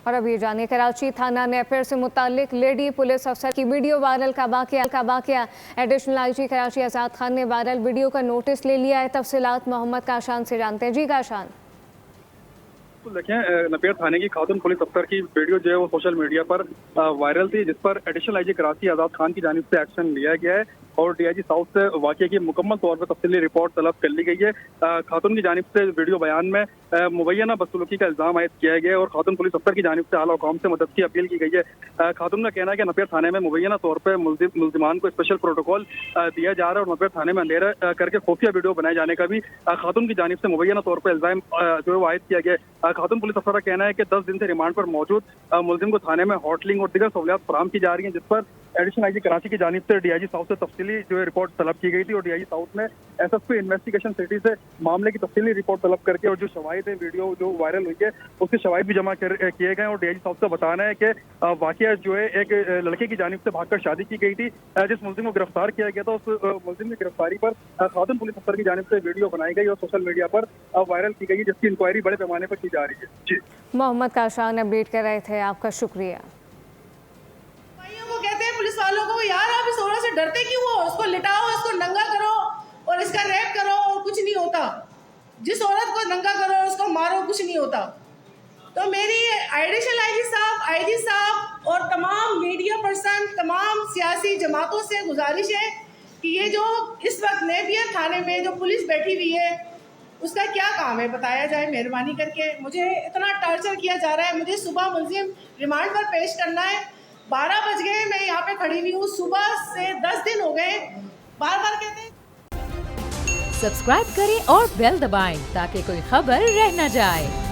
और अब ये जानिए, कराची थाना नेपियर से मुतालिक लेडी पुलिस अफसर की वीडियो वायरल का वाकया एडिशनल आईजी कराची आज़ाद खान ने वायरल वीडियो का नोटिस ले लिया है। तफसीलात मोहम्मद काशान से जानते हैं। जी काशान। तो देखें, नेपियर थाने की खातून पुलिस अफसर की वीडियो जो है वो सोशल मीडिया पर वायरल थी, जिस पर एडिशनल आईजी कराची आज़ाद खान की जानिब से एक्शन लिया गया है और डीआईजी साउथ से वाकये की मुकम्मल तौर पर तफसीली रिपोर्ट तलब कर ली गई है। खातून की जानिब से वीडियो बयान में मुबैना बदसलूकी का इल्जाम आयद किया गया है और खातून पुलिस अफसर की जानिब से आला हुकाम से मदद की अपील की गई है। खातून का कहना है कि नेपियर थाने में मुबैना तौर पर मुल्जिमान को स्पेशल प्रोटोकॉल दिया जा रहा है और नेपियर थाने में अंधेरा करके खुफिया वीडियो बनाए जाने का भी खातून की जानिब से मुबैना तौर पर इल्जाम जो है वो आयद किया गया है। खातून पुलिस अफसर का कहना है कि 10 दिन से रिमांड पर मौजूद मुलजिम को थाने में हॉटलिंग और दीगर सहूलियात फराहम की जा रही हैं, जिस पर एडिशनल आईजी कराची की जानिब से डीआईजी साउथ से तफसीली जो है रिपोर्ट तलब की गई थी और डीआईजी साउथ ने एसएसपी इन्वेस्टिगेशन सिटी से मामले की तफसीली रिपोर्ट तलब करके और जो शवाहिद है वीडियो जो वायरल हुई है उसके शवाहिद भी जमा किए गए और डीआईजी साउथ का बताना है कि वाकया जो है एक लड़के की जानिब से भागकर शादी की गई थी। जिस मुलजिम को गिरफ्तार किया गया था उस मुलजिम की गिरफ्तारी पर खातून पुलिस अफसर की जानिब से वीडियो बनाई गई और सोशल मीडिया पर वायरल की गई, जिसकी इंक्वायरी बड़े पैमाने पर की जा रही है। जी, मोहम्मद काशान अपडेट कर रहे थे, आपका शुक्रिया। कहते हैं पुलिस वालों को, यार आप इस औरत से डरते क्यों हो? उसको लिटाओ, इसको नंगा करो और इसका रेप करो और कुछ नहीं होता। जिस औरत को नंगा करो उसको मारो, कुछ नहीं होता। तो मेरी एडिशनल आईजी साहब और तमाम मीडिया पर्सन, तमाम सियासी जमातों से गुजारिश है कि ये जो इस वक्त नेपियर थाने में जो पुलिस बैठी हुई है उसका क्या काम है बताया जाए मेहरबानी करके। मुझे इतना टॉर्चर किया जा रहा है, मुझे सुबह मुलजिम रिमांड पर पेश करना है। 12 बज गए, मैं यहाँ पे खड़ी हुई हूँ, सुबह से 10 दिन हो गए, बार बार कहते हैं। सब्सक्राइब करें और बेल दबाएं ताकि कोई खबर रह न जाए।